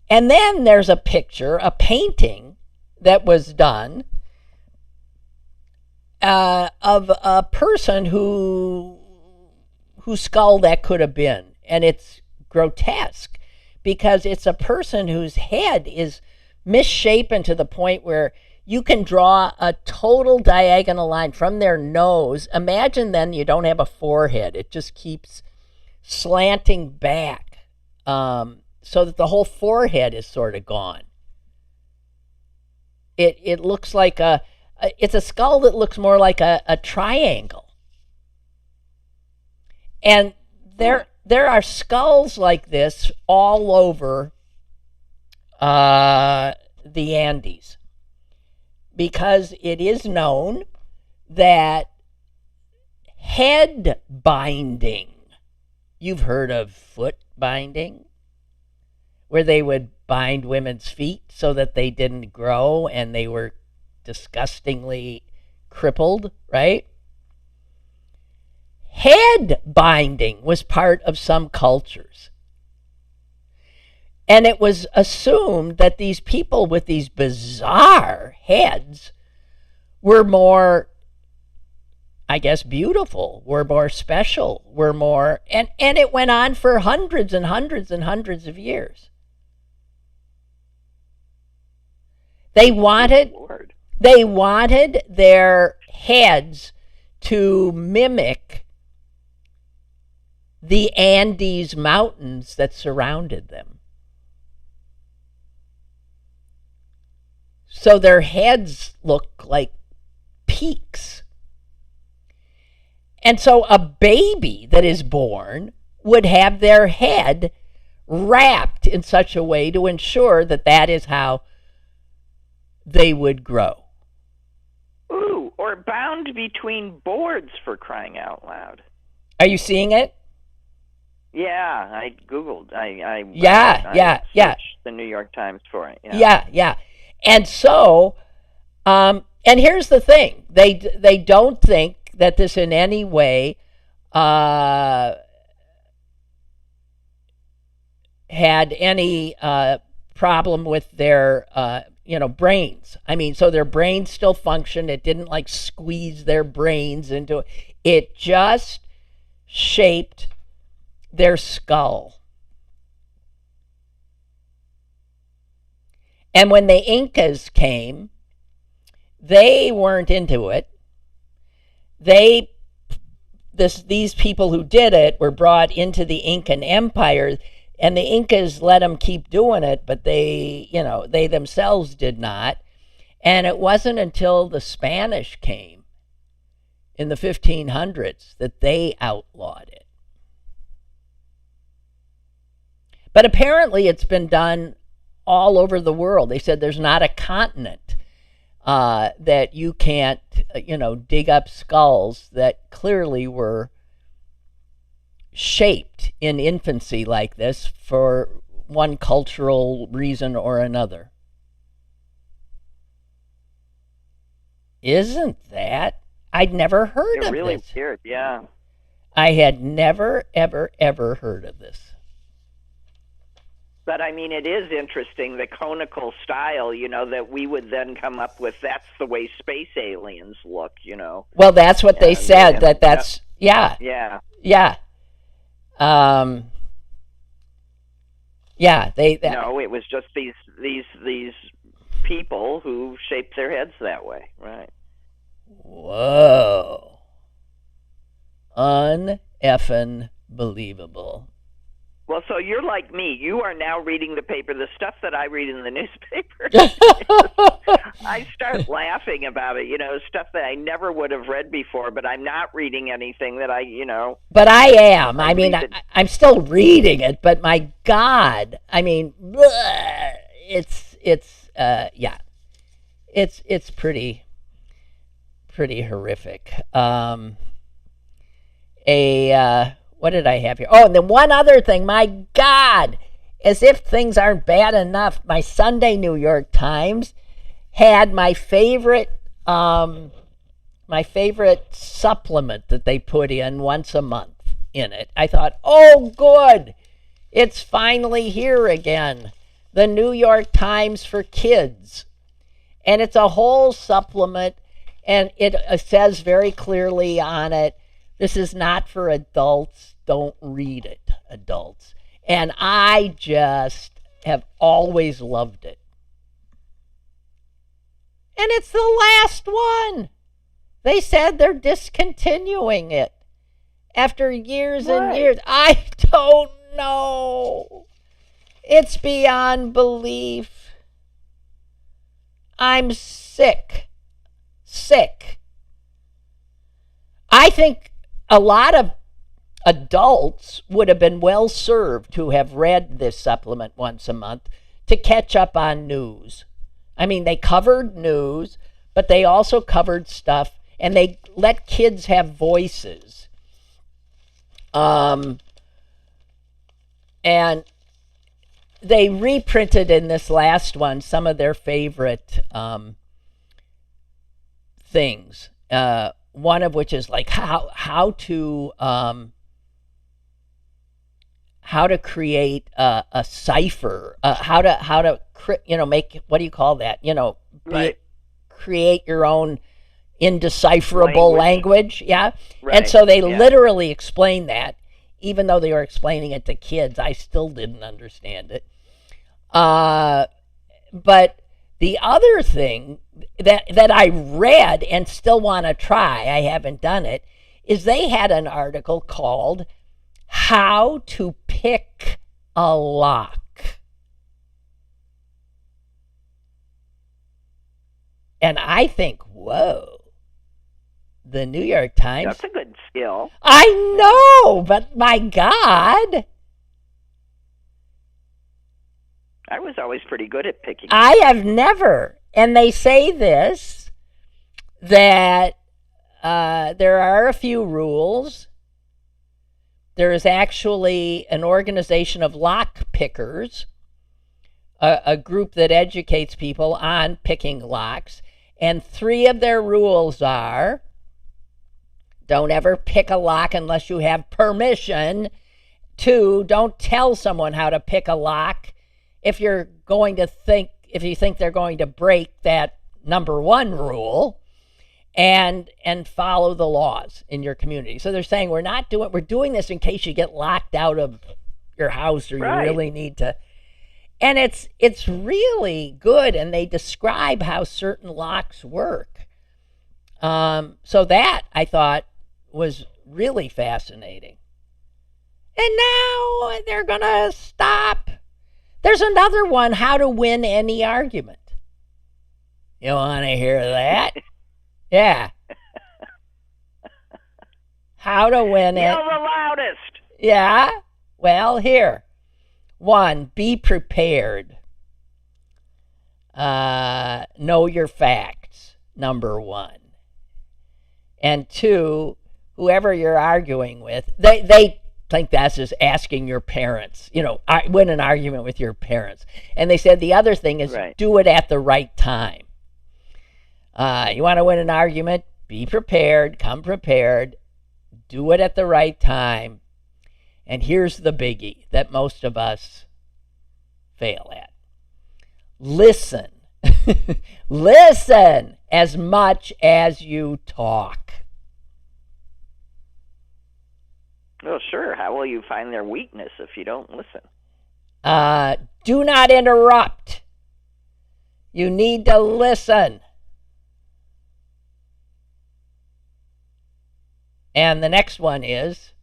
Speaker 2: And then there's a picture, a painting that was done of a person whose skull that could have been. And it's grotesque because it's a person whose head is misshapen to the point where you can draw a total diagonal line from their nose. Imagine then you don't have a forehead. It just keeps slanting back, so that the whole forehead is sort of gone. It looks like it's a skull that looks more like a triangle. And there are skulls like this all over the Andes, because it is known that head binding, you've heard of foot binding, where they would bind women's feet so that they didn't grow and they were disgustingly crippled, right? Head binding was part of some cultures. And it was assumed that these people with these bizarre heads were more, I guess, beautiful, were more special, were more, and it went on for hundreds and hundreds and hundreds of years. They wanted their heads to mimic the Andes mountains that surrounded them. So their heads look like peaks. And so a baby that is born would have their head wrapped in such a way to ensure that that is how they would grow.
Speaker 3: Ooh, or bound between boards, for crying out loud.
Speaker 2: Are you seeing it?
Speaker 3: Yeah, I Googled. I
Speaker 2: searched
Speaker 3: the New York Times for it.
Speaker 2: Yeah. And so, and here's the thing. They don't think that this in any way had any problem with their brains. I mean, so their brains still function. It didn't like squeeze their brains into it. It just shaped their skull. And when the Incas came, they weren't into it. These people who did it were brought into the Incan Empire, and the Incas let them keep doing it, but they themselves did not. And it wasn't until the Spanish came in the 1500s that they outlawed it. But apparently it's been done all over the world. They said there's not a continent that you can't, dig up skulls that clearly were shaped in infancy like this for one cultural reason or another. Isn't that? I'd never heard of
Speaker 3: really
Speaker 2: this.
Speaker 3: Weird, yeah.
Speaker 2: I had never, ever, ever heard of this.
Speaker 3: But I mean, it is interesting, the conical style, that we would then come up with, that's the way space aliens look,
Speaker 2: Well, that's what they said, that's, yeah.
Speaker 3: Yeah.
Speaker 2: Yeah.
Speaker 3: No, it was just these people who shaped their heads that way, right?
Speaker 2: Whoa. Un-effing believable.
Speaker 3: Well, so you're like me. You are now reading the paper. The stuff that I read in the newspaper, I start laughing about it, stuff that I never would have read before, but I'm not reading anything that
Speaker 2: But I am. I'm still reading it, but my God, it's pretty horrific. What did I have here? Oh, and then one other thing. My God, as if things aren't bad enough, my Sunday New York Times had my favorite supplement that they put in once a month in it. I thought, oh, good, it's finally here again. The New York Times for Kids. And it's a whole supplement, and it says very clearly on it, this is not for adults. Don't read it, adults. And I just have always loved it. And it's the last one. They said they're discontinuing it after years and years. I don't know. It's beyond belief. I'm sick. I think a lot of adults would have been well served to have read this supplement once a month to catch up on news. I mean, they covered news, but they also covered stuff, and they let kids have voices. And they reprinted in this last one some of their favorite things. One of which is like how to create a cipher, how to make, what do you call that? Create your own indecipherable language. Yeah. Right. And so they literally explain that, even though they were explaining it to kids. I still didn't understand it. But the other thing that I read and still want to try, I haven't done it, is they had an article called How to Pick a Lock. And I think, whoa, the New York Times.
Speaker 3: That's a good skill.
Speaker 2: I know, but my God.
Speaker 3: I was always pretty good at picking.
Speaker 2: I have never. And they say this, that there are a few rules. There is actually an organization of lock pickers, a group that educates people on picking locks. And 3 of their rules are: don't ever pick a lock unless you have permission. 2, don't tell someone how to pick a lock if you think they're going to break that number 1 rule, and follow the laws in your community. So they're saying we're doing this in case you get locked out of your house, or you really need to. And it's really good, and they describe how certain locks work. So that, I thought, was really fascinating. And now they're going to stop. There's another one, How to Win Any Argument. You want to hear that? Yeah. How to win it.
Speaker 3: Yell the loudest.
Speaker 2: Yeah. Well, here. 1, be prepared. Know your facts, number 1. And 2, whoever you're arguing with, they think that's just asking your parents, win an argument with your parents. And they said the other thing is do it at the right time. You want to win an argument? Be prepared, come prepared, do it at the right time. And here's the biggie that most of us fail at. Listen. Listen as much as you talk.
Speaker 3: Well, sure. How will you find their weakness if you don't listen?
Speaker 2: Do not interrupt. You need to listen. And the next one is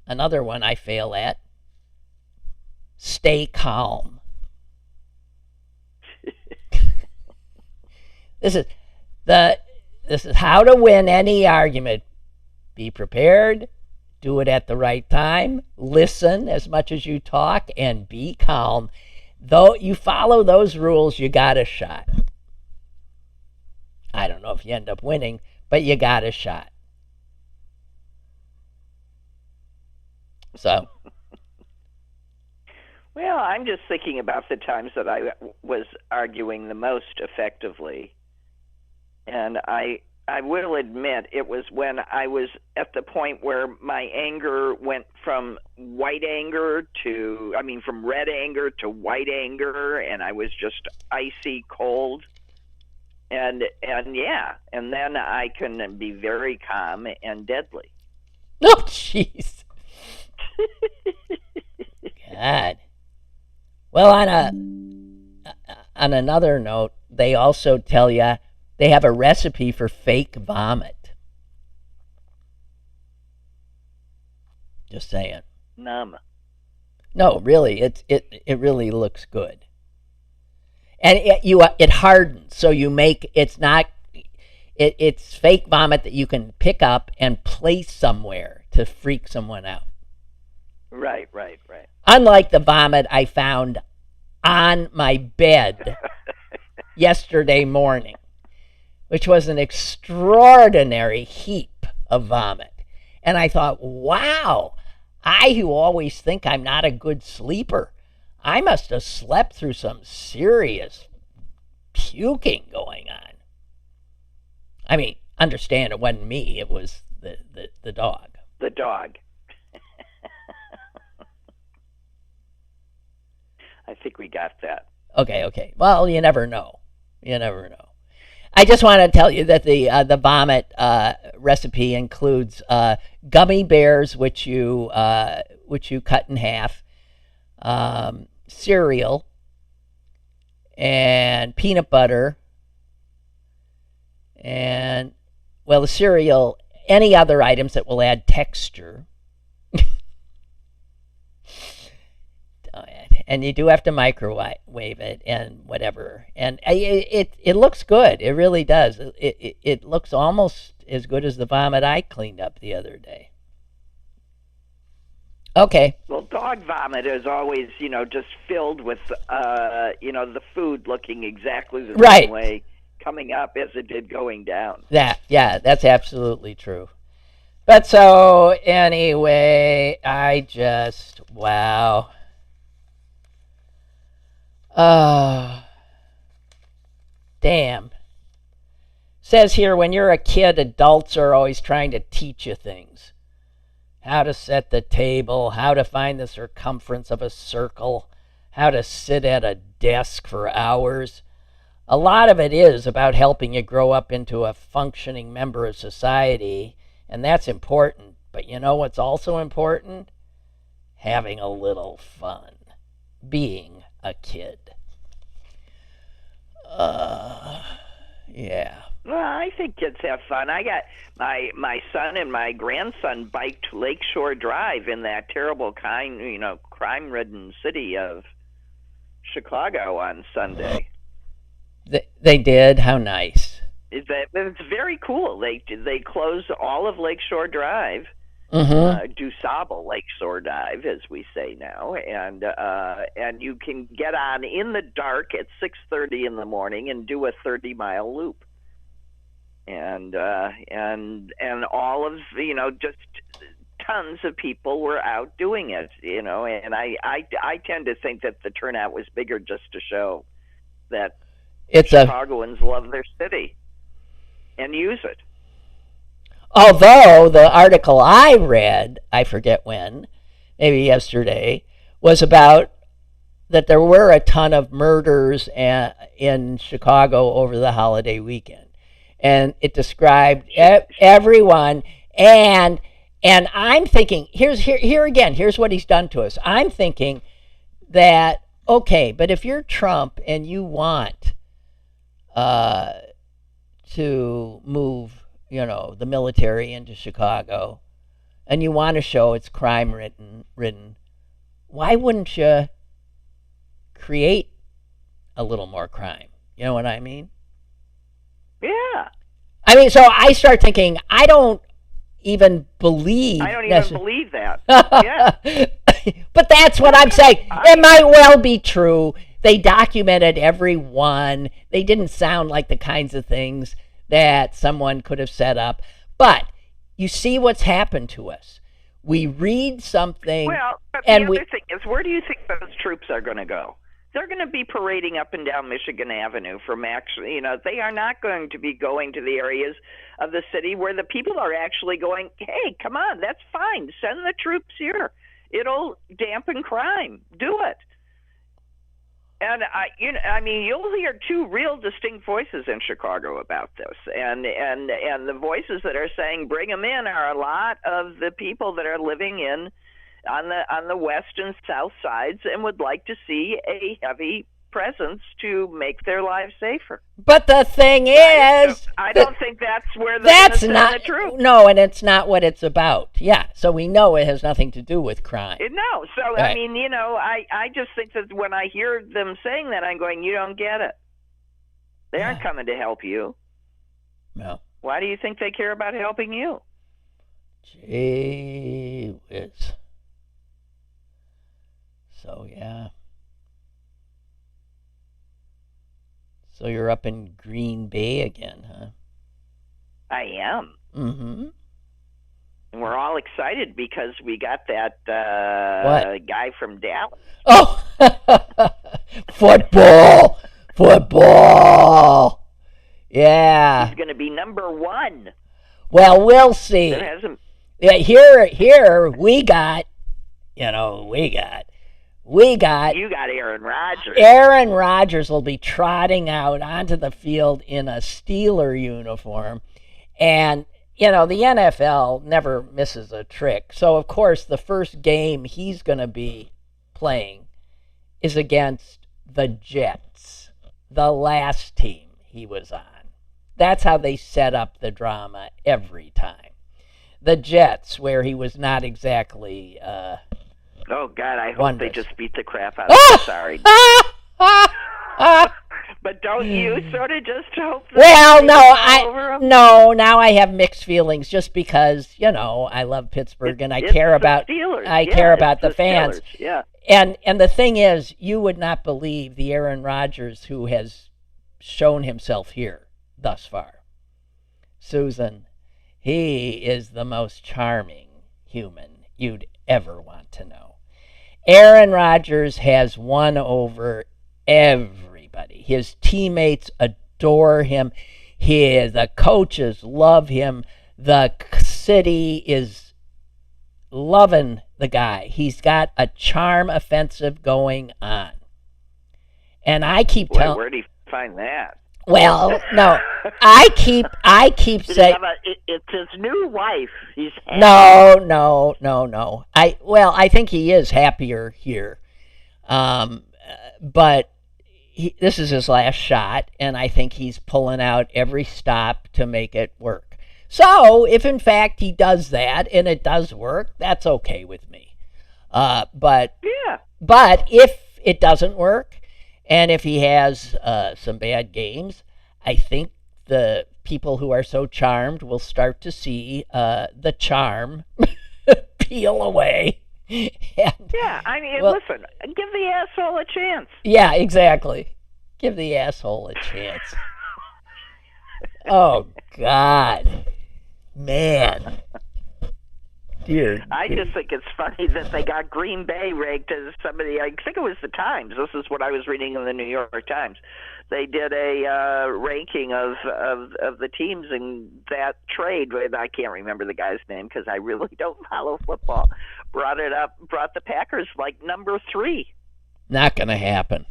Speaker 2: another one I fail at. Stay calm. This is how to win any argument. Be prepared, do it at the right time, listen as much as you talk, and be calm. Though you follow those rules, you got a shot. I don't know if you end up winning, but you got a shot. So.
Speaker 3: Well, I'm just thinking about the times that I was arguing the most effectively. And I will admit it was when I was at the point where my anger went from from red anger to white anger, and I was just icy cold. And then I can be very calm and deadly.
Speaker 2: Oh, jeez. God. Well, on another note, they also tell you they have a recipe for fake vomit. Just saying.
Speaker 3: Numb.
Speaker 2: No, really, it really looks good. And it hardens, so you make it's fake vomit that you can pick up and place somewhere to freak someone out.
Speaker 3: Right.
Speaker 2: Unlike the vomit I found on my bed yesterday morning, which was an extraordinary heap of vomit. And I thought, wow, I who always think I'm not a good sleeper, I must have slept through some serious puking going on. I mean, understand it wasn't me, it was the dog.
Speaker 3: The dog. I think we got that.
Speaker 2: Okay. Well, you never know. I just want to tell you that the vomit recipe includes gummy bears, which you cut in half, cereal, and peanut butter, and the cereal, any other items that will add texture. And you do have to microwave it and whatever. And it looks good. It really does. It looks almost as good as the vomit I cleaned up the other day. Okay.
Speaker 3: Well, dog vomit is always, just filled with, the food looking exactly the same way coming up as it did going down.
Speaker 2: That's absolutely true. But so anyway, wow. Damn. Says here, when you're a kid, adults are always trying to teach you things. How to set the table, how to find the circumference of a circle, how to sit at a desk for hours. A lot of it is about helping you grow up into a functioning member of society, and that's important. But you know what's also important? Having a little fun. Being a kid. Yeah.
Speaker 3: Well, I think kids have fun. I got my son and my grandson biked Lakeshore Drive in that terrible crime-ridden city of Chicago on Sunday.
Speaker 2: They did? How nice.
Speaker 3: It's very cool. They closed all of Lakeshore Drive. DuSable Lakeshore Drive, as we say now, and you can get on in the dark at 6:30 in the morning and do a 30-mile loop, and all of just tons of people were out doing it, and I tend to think that the turnout was bigger just to show that Chicagoans love their city and use it.
Speaker 2: Although the article I read, I forget when, maybe yesterday, was about that there were a ton of murders in Chicago over the holiday weekend. And it described everyone. And I'm thinking, here again, here's what he's done to us. I'm thinking that, okay, but if you're Trump and you want to move the military into Chicago, and you want to show it's crime-ridden, why wouldn't you create a little more crime? You know what I mean?
Speaker 3: Yeah.
Speaker 2: I mean, so I start thinking, I don't even believe
Speaker 3: that. Yeah.
Speaker 2: But that's what I'm saying. It might well be true. They documented every one. They didn't sound like the kinds of things that someone could have set up. But you see what's happened to us. We read something.
Speaker 3: Well, but the other thing is, where do you think those troops are going to go? They're going to be parading up and down Michigan Avenue they are not going to be going to the areas of the city where the people are actually going, hey, come on, that's fine. Send the troops here. It'll dampen crime. Do it. And you'll hear two real distinct voices in Chicago about this, and the voices that are saying bring them in are a lot of the people that are living on the west and south sides and would like to see a heavy presence to make their lives safer.
Speaker 2: But the thing is,
Speaker 3: I don't think that's where that's not the truth.
Speaker 2: No, and it's not what it's about. Yeah, so we know it has nothing to do with crime.
Speaker 3: No, so right. I mean, I just think that when I hear them saying that, I'm going, you don't get it. They aren't coming to help you.
Speaker 2: No.
Speaker 3: Why do you think they care about helping you?
Speaker 2: Gee whiz. So, yeah. So you're up in Green Bay again, huh?
Speaker 3: I am.
Speaker 2: Mm-hmm.
Speaker 3: And we're all excited because we got that guy from Dallas.
Speaker 2: Oh! Football! Football! Yeah.
Speaker 3: He's going to be number 1.
Speaker 2: Well, we'll see. Yeah, here we got, you got
Speaker 3: Aaron Rodgers.
Speaker 2: Aaron Rodgers will be trotting out onto the field in a Steeler uniform. And, the NFL never misses a trick. So, of course, the first game he's going to be playing is against the Jets, the last team he was on. That's how they set up the drama every time. The Jets, where he was not exactly...
Speaker 3: oh, God, I hope
Speaker 2: wondrous.
Speaker 3: They just beat the crap out of him. Sorry. But don't you sort of just hope that
Speaker 2: now I have mixed feelings just because, I love Pittsburgh and I care about the fans.
Speaker 3: Steelers. Yeah.
Speaker 2: And the thing is, you would not believe the Aaron Rodgers who has shown himself here thus far. Susan, he is the most charming human you'd ever want to know. Aaron Rodgers has won over everybody. His teammates adore him. The coaches love him. The city is loving the guy. He's got a charm offensive going on. And I keep telling...
Speaker 3: Where do you find that?
Speaker 2: Well, no, I keep saying
Speaker 3: it's his new wife. He's happy.
Speaker 2: No. I think he is happier here, but this is his last shot, and I think he's pulling out every stop to make it work. So, if in fact he does that and it does work, that's okay with me. But if it doesn't work, and if he has some bad games, I think the people who are so charmed will start to see the charm peel away. Listen,
Speaker 3: give the asshole a chance.
Speaker 2: Yeah, exactly. Give the asshole a chance. Oh, God. Man. Dear.
Speaker 3: I just think it's funny that they got Green Bay ranked as somebody. I think it was the Times. This is what I was reading in the New York Times. They did a ranking of the teams in that trade. I can't remember the guy's name because I really don't follow football. Brought the Packers like number 3.
Speaker 2: Not going to happen.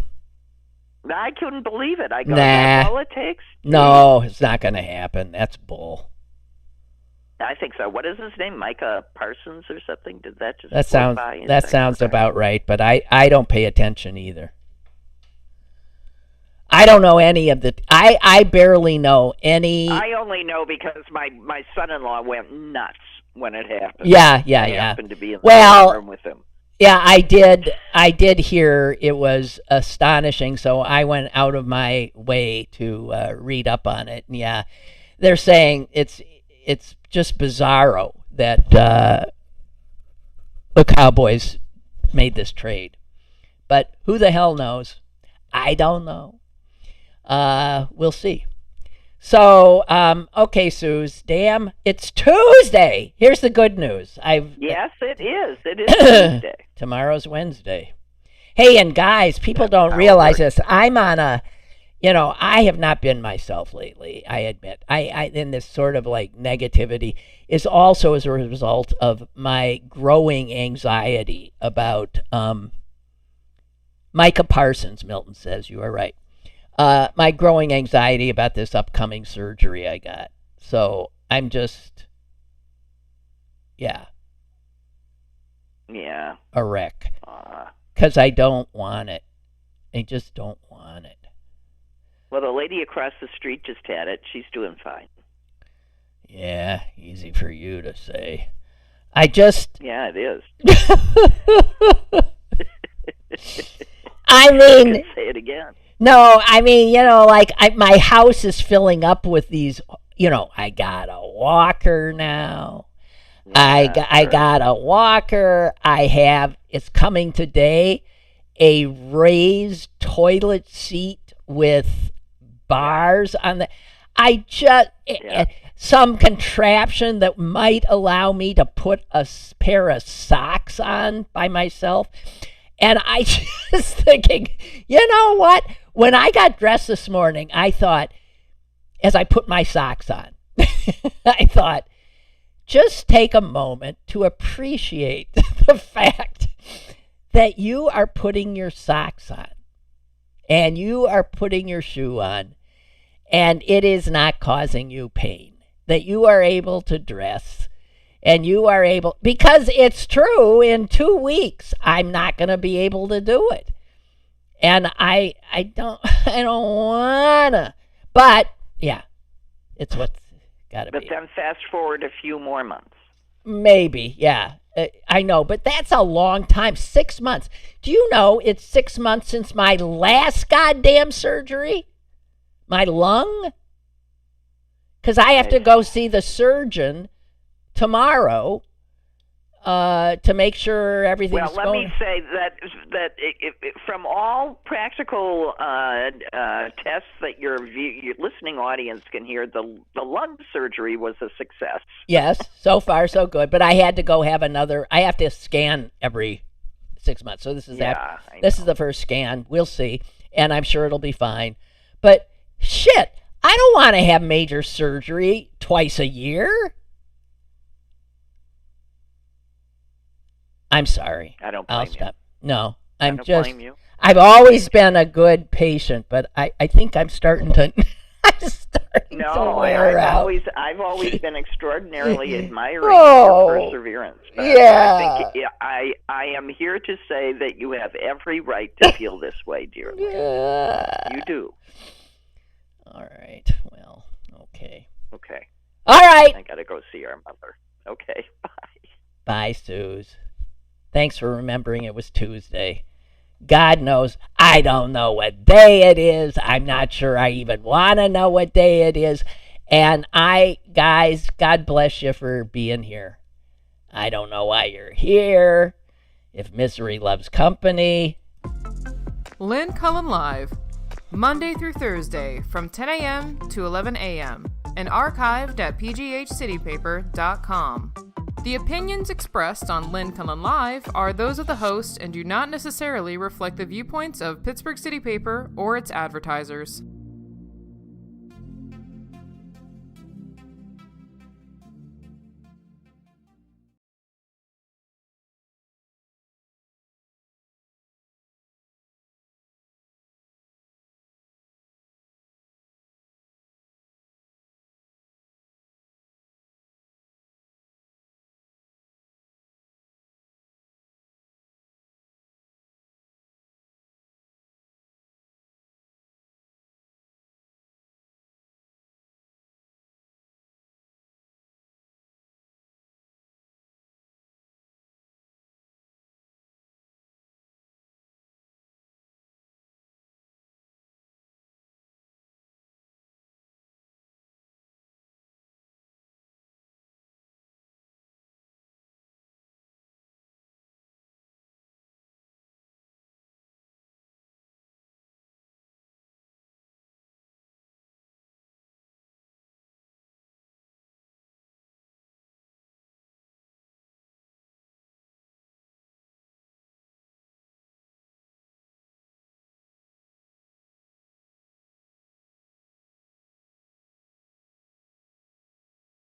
Speaker 3: I couldn't believe it. I go,
Speaker 2: nah.
Speaker 3: That's all it takes?
Speaker 2: No, it's not going to happen. That's bull.
Speaker 3: I think so. What is his name? Micah Parsons or something? Did that just
Speaker 2: that sounds about right, but I don't pay attention either. I don't know any of the I barely know any.
Speaker 3: I only know because my son-in-law went nuts when it happened.
Speaker 2: Yeah.
Speaker 3: I happened to be in the room with him.
Speaker 2: Yeah, I did hear it was astonishing, so I went out of my way to read up on it. And yeah, they're saying it's just bizarro that the Cowboys made this trade. But who the hell knows? I don't know. We'll see. So, okay, Suze, damn, it's Tuesday. Here's the good news.
Speaker 3: Yes, it is. It is Tuesday.
Speaker 2: Tomorrow's Wednesday. Hey, and guys, people don't realize this. I'm on I have not been myself lately, I admit. I in this sort of like negativity is also as a result of my growing anxiety about Micah Parsons, Milton says. You are right. My growing anxiety about this upcoming surgery I got. So I'm just, a wreck. Because I don't want it. They just don't want it.
Speaker 3: Well, the lady across the street just had it. She's doing fine.
Speaker 2: Yeah, easy for you to say. I just...
Speaker 3: Yeah, it is.
Speaker 2: I mean...
Speaker 3: Say it again.
Speaker 2: No, I mean, my house is filling up with these, I got a walker now.
Speaker 3: Yeah,
Speaker 2: I got a walker. It's coming today, a raised toilet seat with bars on the... some contraption that might allow me to put a pair of socks on by myself. And I just thinking, you know what? When I got dressed this morning, I thought, as I put my socks on, I thought, just take a moment to appreciate the fact that you are putting your socks on and you are putting your shoe on, and it is not causing you pain. That you are able to dress, and you are able, because it's true, in 2 weeks I'm not going to be able to do it, and I don't wanna, but yeah, it's what's got to be.
Speaker 3: But then fast forward a few more months.
Speaker 2: Maybe, yeah, I know, but that's a long time. 6 months. Do you know it's 6 months since my last goddamn surgery? My lung. Because I have to go see the surgeon tomorrow to make sure everything's going.
Speaker 3: Well, let me say that from all practical tests that your listening audience can hear, the lung surgery was a success.
Speaker 2: Yes, so far so good. But I had to go have another. I have to scan every 6 months. So this is this is the first scan. We'll see, and I'm sure it'll be fine. But shit. I don't want to have major surgery twice a year. I'm sorry.
Speaker 3: I don't blame
Speaker 2: I'll stop. No,
Speaker 3: I don't blame you.
Speaker 2: I've always been a good patient, but I think I'm starting to...
Speaker 3: I've always been extraordinarily admiring your perseverance.
Speaker 2: Yeah.
Speaker 3: I think I am here to say that you have every right to feel this way, dear. You do.
Speaker 2: All right. Well, okay.
Speaker 3: Okay.
Speaker 2: All right.
Speaker 3: I got to go see our mother. Okay. Bye.
Speaker 2: Bye, Suze. Thanks for remembering it was Tuesday. God knows I don't know what day it is. I'm not sure I even want to know what day it is. And guys, God bless you for being here. I don't know why you're here. If misery loves company.
Speaker 1: Lynn Cullen Live. Monday through Thursday from 10 a.m. to 11 a.m. and archived at pghcitypaper.com. The opinions expressed on Lynn Cullen Live are those of the host and do not necessarily reflect the viewpoints of Pittsburgh City Paper or its advertisers.